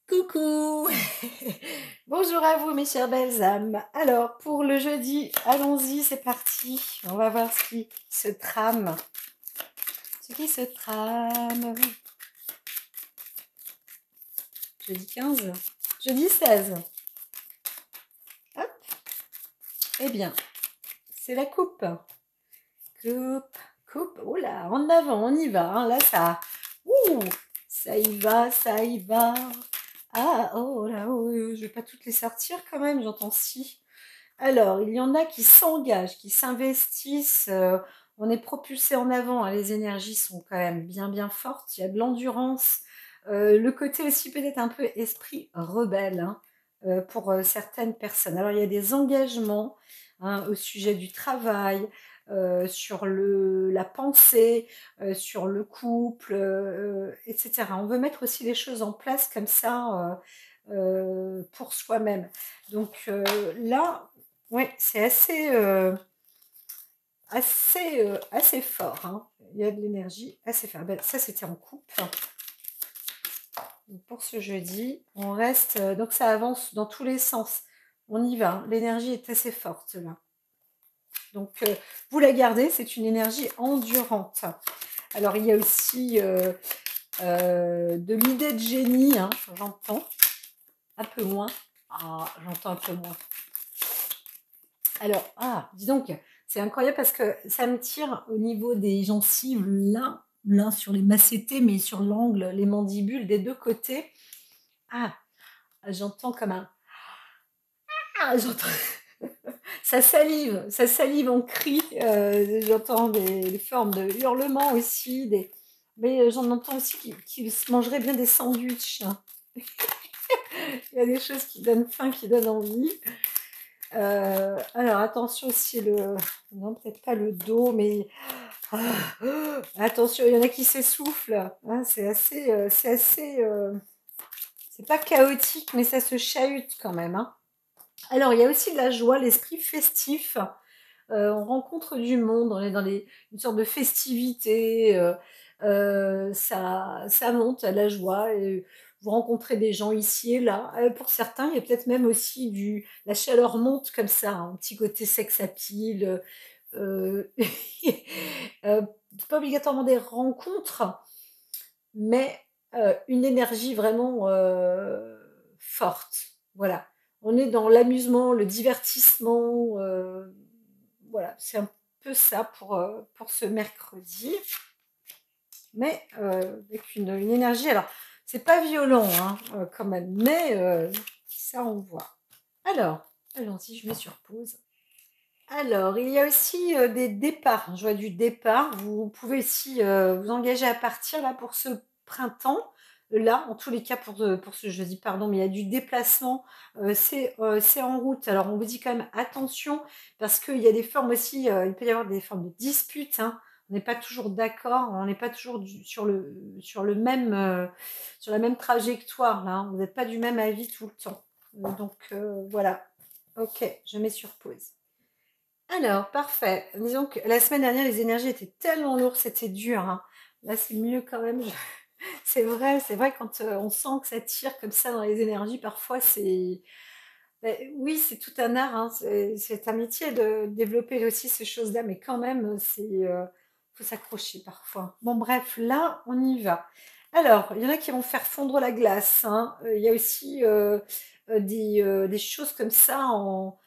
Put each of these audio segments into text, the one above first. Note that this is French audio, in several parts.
Coucou! Bonjour à vous mes chères belles âmes. Alors pour le jeudi, allons-y, c'est parti. On va voir ce qui se trame. Ce qui se trame. Jeudi 15, jeudi 16. Hop. Eh bien, c'est la coupe. Coupe, coupe. Oh là, en avant, on y va. Hein. Là, ça... Ouh, ça y va, ça y va. Ah, oh là, oh, je vais pas toutes les sortir quand même, j'entends si. Alors, il y en a qui s'engagent, qui s'investissent. On est propulsé en avant. Hein, les énergies sont quand même bien, bien fortes. Il y a de l'endurance. Le côté aussi peut-être un peu esprit rebelle hein, pour certaines personnes. Alors, il y a des engagements hein, au sujet du travail, sur la pensée, sur le couple, etc. On veut mettre aussi les choses en place comme ça pour soi-même. Donc là, ouais, c'est assez fort. Hein. Il y a de l'énergie assez forte. Ben, ça, c'était en coupe. Donc, pour ce jeudi, on reste. Donc, ça avance dans tous les sens. On y va. Hein. L'énergie est assez forte là. Donc, vous la gardez. C'est une énergie endurante. Alors, il y a aussi de l'idée de génie. Hein, j'entends un peu moins. Ah, j'entends un peu moins. Alors, ah, dis donc, c'est incroyable parce que ça me tire au niveau des gencives, là sur les massétés, mais sur l'angle, les mandibules des deux côtés. Ah, j'entends comme un... Ah, j'entends... ça salive, on crie. J'entends des formes de hurlements aussi. Mais j'en entends aussi qui se mangeraient bien des sandwichs. Hein. Il y a des choses qui donnent faim, qui donnent envie. Alors attention aussi non peut-être pas le dos, mais attention, il y en a qui s'essoufflent. Hein, c'est pas chaotique, mais ça se chahute quand même. Hein. Alors il y a aussi de la joie, l'esprit festif. On rencontre du monde, on est dans une sorte de festivité. Ça monte à la joie. Et vous rencontrez des gens ici et là. Pour certains, il y a peut-être même aussi la chaleur monte comme ça, hein, un petit côté sex appeal. C'est pas obligatoirement des rencontres, mais une énergie vraiment forte. Voilà. On est dans l'amusement, le divertissement. Voilà, c'est un peu ça pour ce mercredi. Mais avec une énergie. Alors, c'est pas violent hein, quand même, mais ça on voit. Alors, allons-y, je mets sur pause. Alors, il y a aussi des départs. Je vois du départ. Vous pouvez aussi vous engager à partir là pour ce printemps. Là, en tous les cas, pour ce jeudi, pardon, mais il y a du déplacement. C'est en route. Alors, on vous dit quand même attention parce qu'il y a des formes aussi. Il peut y avoir des formes de disputes. Hein. On n'est pas toujours d'accord. On n'est pas toujours sur sur la même trajectoire. Là, hein. Vous n'êtes pas du même avis tout le temps. Donc, voilà. Ok, je mets sur pause. Alors, parfait. Disons que la semaine dernière, les énergies étaient tellement lourdes, c'était dur. Hein. Là, c'est mieux quand même. C'est vrai quand on sent que ça tire comme ça dans les énergies, parfois c'est... Ben, oui, c'est tout un art, hein. C'est un métier de développer aussi ces choses-là, mais quand même, faut s'accrocher parfois. Bon, bref, là, on y va. Alors, il y en a qui vont faire fondre la glace. Hein. Il y a aussi des choses comme ça en,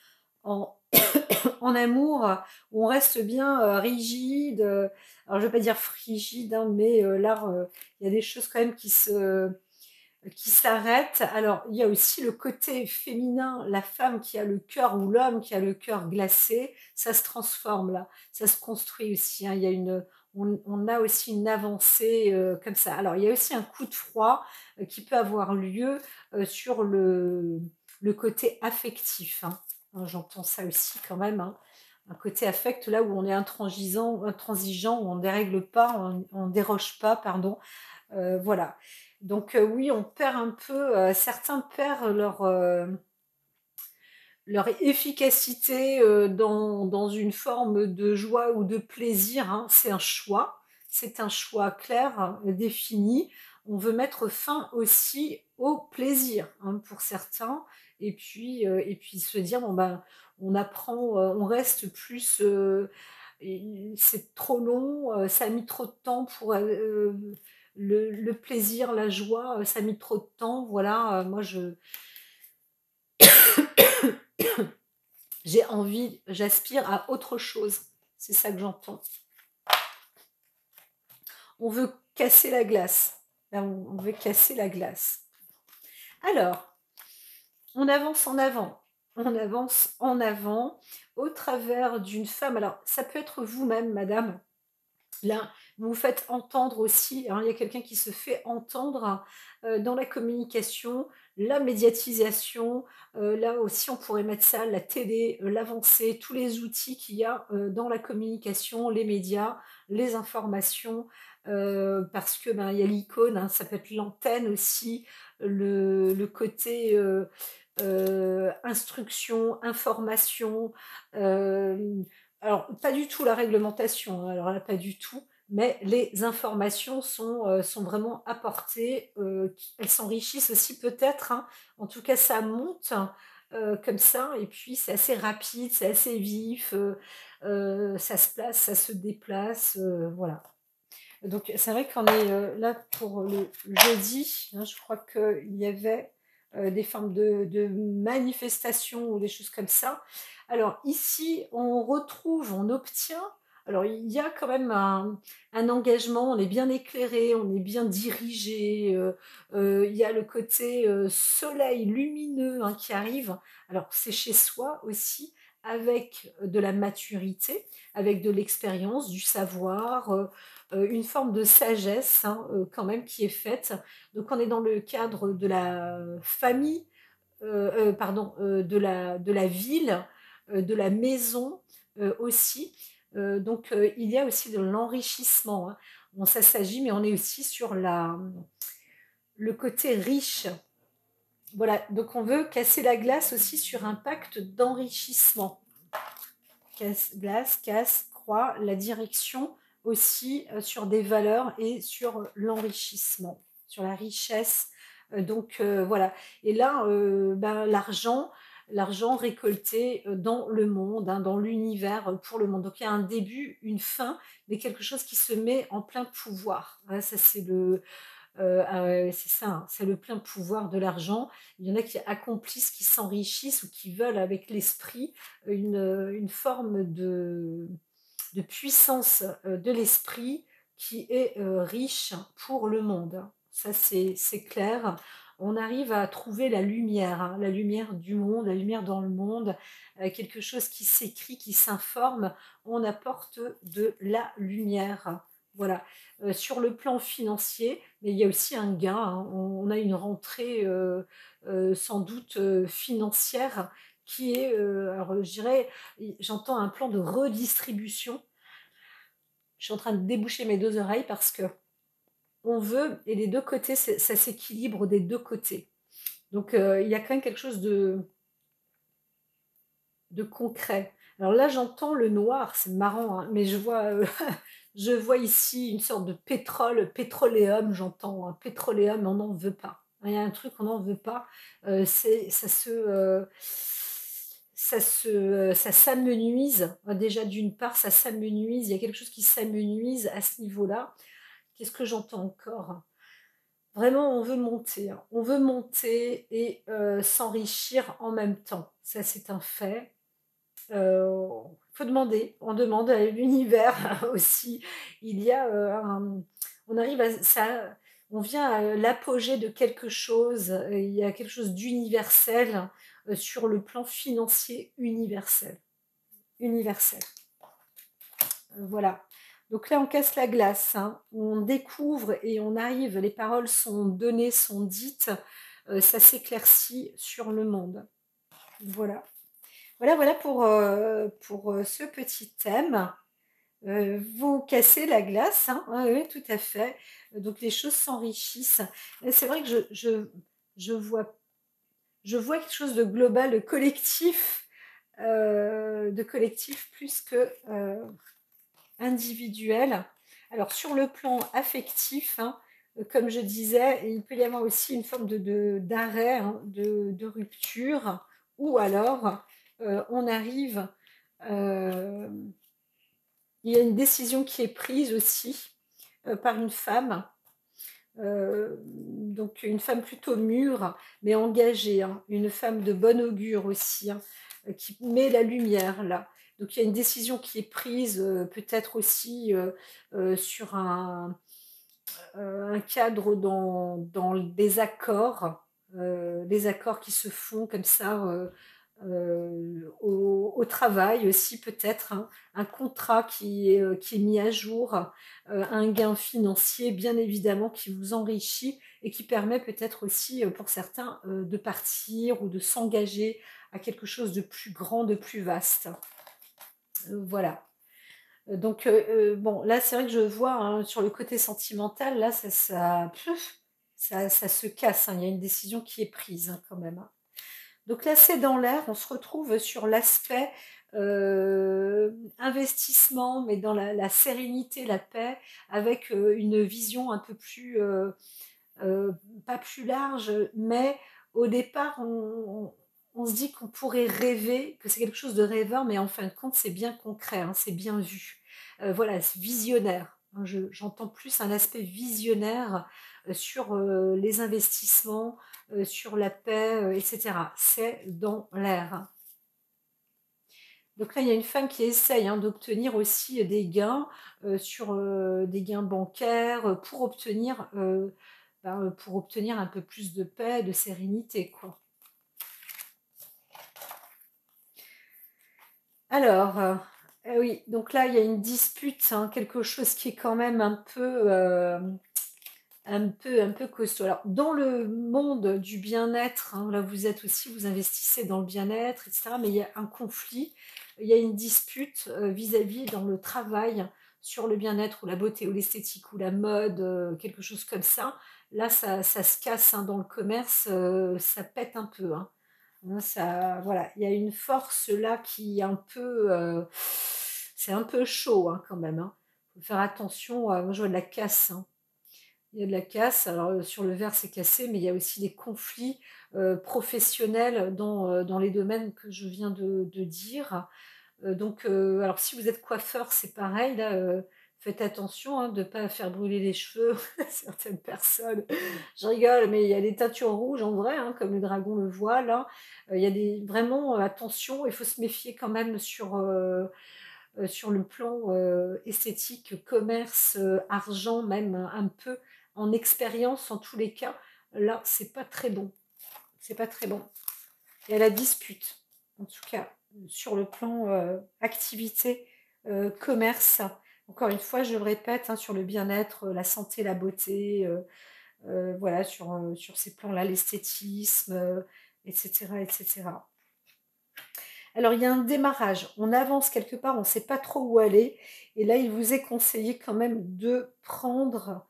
en amour où on reste bien rigide. Alors, je ne vais pas dire frigide, hein, mais là, il y a des choses quand même qui s'arrêtent. Alors, il y a aussi le côté féminin, la femme qui a le cœur ou l'homme qui a le cœur glacé. Ça se transforme là, ça se construit aussi. Hein. On a aussi une avancée comme ça. Alors, il y a aussi un coup de froid qui peut avoir lieu sur le côté affectif. Hein. Hein, j'entends ça aussi quand même. Hein. Un côté affect là où on est intransigeant, où on ne dérègle pas, on ne déroge pas, pardon. Voilà. Donc oui, on perd un peu, certains perdent leur efficacité dans une forme de joie ou de plaisir. Hein. C'est un choix clair, défini. on veut mettre fin aussi au plaisir, hein, pour certains et puis se dire: «Bon, ben, on apprend, on reste plus, et c'est trop long, ça a mis trop de temps pour, le plaisir, la joie, ça a mis trop de temps, voilà, moi j'ai envie, j'aspire à autre chose». C'est ça que j'entends. On veut casser la glace. Là, on veut casser la glace. Alors, on avance en avant. On avance en avant au travers d'une femme. Alors, ça peut être vous-même, madame. Là, vous vous faites entendre aussi, hein, il y a quelqu'un qui se fait entendre dans la communication, la médiatisation, là aussi on pourrait mettre ça, la télé, l'avancée, tous les outils qu'il y a dans la communication, les médias, les informations, parce que ben, il y a l'icône, hein, ça peut être l'antenne aussi, le côté instruction, information, alors, pas du tout la réglementation, hein, alors là, pas du tout, mais les informations sont vraiment apportées, elles s'enrichissent aussi peut-être, hein. En tout cas, ça monte, comme ça et puis c'est assez rapide, c'est assez vif, ça se place, ça se déplace, voilà. Donc c'est vrai qu'on est, là pour le jeudi, hein, je crois qu'il y avait, des formes de manifestations ou des choses comme ça. Alors ici, on retrouve, on obtient alors il y a quand même un engagement, on est bien éclairé, on est bien dirigé, il y a le côté, soleil lumineux, hein, qui arrive. Alors c'est chez soi aussi, avec de la maturité, avec de l'expérience, du savoir, une forme de sagesse, hein, quand même qui est faite. Donc on est dans le cadre de la famille, pardon, de la ville, de la maison, aussi. Donc il y a aussi de l'enrichissement, hein. Bon ça s'agit, mais on est aussi sur le côté riche. Voilà, donc on veut casser la glace aussi sur un pacte d'enrichissement. Casse, glace, casse, croix, la direction aussi sur des valeurs et sur l'enrichissement, sur la richesse. Voilà. Et là, ben, l'argent récolté dans le monde, hein, dans l'univers pour le monde. Donc il y a un début, une fin, mais quelque chose qui se met en plein pouvoir. Hein, ça c'est c'est ça, hein, c'est le plein pouvoir de l'argent. Il y en a qui accomplissent, qui s'enrichissent ou qui veulent avec l'esprit une forme de puissance de l'esprit qui est riche pour le monde. Ça, c'est clair. On arrive à trouver la lumière, hein, la lumière du monde, la lumière dans le monde, quelque chose qui s'écrit, qui s'informe. On apporte de la lumière. Voilà. Sur le plan financier, mais il y a aussi un gain, hein. On a une rentrée sans doute financière qui est, alors je dirais, j'entends un plan de redistribution. Je suis en train de déboucher mes deux oreilles parce que on veut, et les deux côtés, ça s'équilibre des deux côtés. Donc il y a quand même quelque chose de concret. Alors là, j'entends le noir, c'est marrant, hein, mais je vois ici une sorte de pétrole, pétroléum, j'entends, un pétroléum, on n'en veut pas. Il y a un truc, on n'en veut pas. Ça s'amenuise. Déjà, d'une part, ça s'amenuise. Il y a quelque chose qui s'amenuise à ce niveau-là. Qu'est-ce que j'entends encore? Vraiment, on veut monter, hein. On veut monter et s'enrichir en même temps. Ça, c'est un fait. Faut demander, on demande à l'univers aussi. Il y a on arrive à ça, on vient à l'apogée de quelque chose. Il y a quelque chose d'universel sur le plan financier universel. Universel. Voilà. Donc là, on casse la glace, hein. On découvre et on arrive. Les paroles sont données, sont dites. Ça s'éclaircit sur le monde. Voilà. Voilà pour ce petit thème. Vous cassez la glace, hein, ouais, ouais, tout à fait. Donc les choses s'enrichissent. Et c'est vrai que je je vois quelque chose de global, de collectif plus que individuel. Alors sur le plan affectif, hein, comme je disais, il peut y avoir aussi une forme d'arrêt, hein, de rupture, ou alors on arrive, euh, il y a une décision qui est prise aussi par une femme, donc une femme plutôt mûre, mais engagée, hein, une femme de bon augure aussi, hein, qui met la lumière là. Donc il y a une décision qui est prise, peut-être aussi sur un cadre dans des accords, les accords qui se font comme ça au travail aussi peut-être, hein, un contrat qui est mis à jour, un gain financier bien évidemment qui vous enrichit et qui permet peut-être aussi pour certains de partir ou de s'engager à quelque chose de plus grand, de plus vaste. Voilà. Donc, bon, là, c'est vrai que je vois hein, sur le côté sentimental, là, ça se casse, hein, il y a une décision qui est prise hein, quand même, hein. Donc là, c'est dans l'air, on se retrouve sur l'aspect investissement, mais dans la sérénité, la paix, avec une vision un peu plus, euh, pas plus large, mais au départ, on se dit qu'on pourrait rêver, que c'est quelque chose de rêveur, mais en fin de compte, c'est bien concret, hein, c'est bien vu. Voilà, c'est visionnaire. Hein, j'entends plus un aspect visionnaire sur les investissements, sur la paix, etc. C'est dans l'air, hein. Donc là, il y a une femme qui essaye hein, d'obtenir aussi des gains sur des gains bancaires pour obtenir un peu plus de paix, de sérénité, quoi. Alors, oui, donc là, il y a une dispute, hein, quelque chose qui est quand même un peu costaud. Alors, dans le monde du bien-être, hein, là vous êtes aussi, vous investissez dans le bien-être, etc. Mais il y a un conflit, il y a une dispute vis-à-vis dans le travail sur le bien-être ou la beauté ou l'esthétique ou la mode, quelque chose comme ça. Là, ça se casse hein, dans le commerce, ça pète un peu, hein. Hein, ça, voilà, il y a une force là qui est un peu, c'est un peu chaud hein, quand même, hein. Faut faire attention. Moi, je vois de la casse, hein. Il y a de la casse. Alors, sur le verre, c'est cassé, mais il y a aussi des conflits professionnels dans les domaines que je viens de dire. Donc, alors si vous êtes coiffeur, c'est pareil. Là, faites attention hein, de ne pas faire brûler les cheveux à certaines personnes. Je rigole, mais il y a des teintures rouges en vrai, hein, comme le dragon le voit là. Il y a vraiment attention. Il faut se méfier quand même sur le plan esthétique, commerce, argent, même un peu en expérience en tous les cas. Là, c'est pas très bon. C'est pas très bon. Il y a la dispute, en tout cas, sur le plan activité, commerce. Encore une fois, je le répète, hein, sur le bien-être, la santé, la beauté, voilà, sur ces plans-là, l'esthétisme, etc., etc. Alors, il y a un démarrage. On avance quelque part, on ne sait pas trop où aller. Et là, il vous est conseillé quand même de prendre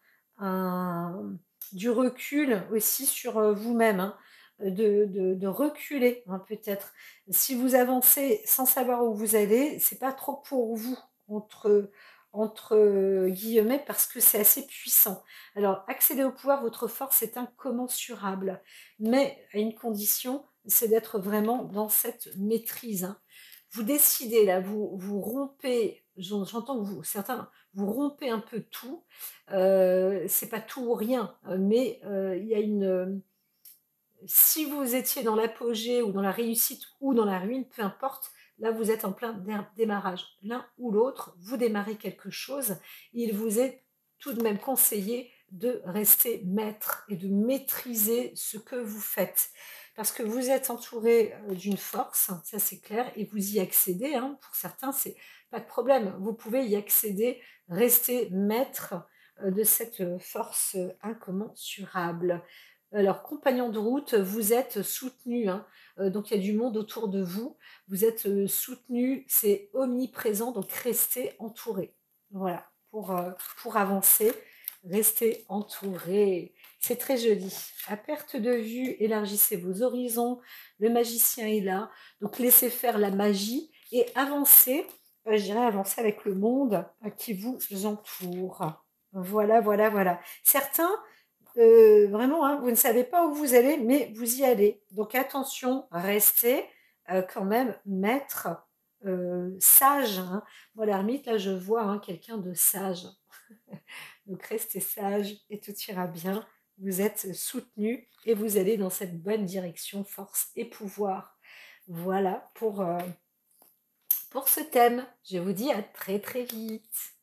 du recul aussi sur vous-même, hein, de reculer hein, peut-être. Si vous avancez sans savoir où vous allez, c'est pas trop pour vous, entre guillemets, parce que c'est assez puissant. Alors, accéder au pouvoir, votre force est incommensurable, mais à une condition, c'est d'être vraiment dans cette maîtrise, hein. Vous décidez là, vous rompez, j'entends que certains, vous rompez un peu tout. C'est pas tout ou rien, mais il y a si vous étiez dans l'apogée ou dans la réussite ou dans la ruine, peu importe, là vous êtes en plein démarrage. L'un ou l'autre, vous démarrez quelque chose. Il vous est tout de même conseillé de rester maître et de maîtriser ce que vous faites. Parce que vous êtes entouré d'une force, ça c'est clair, et vous y accédez, hein. Pour certains, c'est pas de problème. Vous pouvez y accéder, rester maître de cette force incommensurable. Alors, compagnon de route, vous êtes soutenu, hein, donc il y a du monde autour de vous. Vous êtes soutenu, c'est omniprésent, donc restez entouré. Voilà, pour avancer, restez entouré. C'est très joli. À perte de vue, élargissez vos horizons. Le magicien est là, donc laissez faire la magie et avancez. Je dirais avancer avec le monde qui vous entoure. Voilà, voilà, voilà. Certains vraiment, hein, vous ne savez pas où vous allez, mais vous y allez. Donc attention, restez quand même maître, sage, hein. Moi, à la limite, là, je vois hein, quelqu'un de sage. Donc restez sage et tout ira bien. Vous êtes soutenu et vous allez dans cette bonne direction, force et pouvoir. Voilà pour ce thème. Je vous dis à très très vite.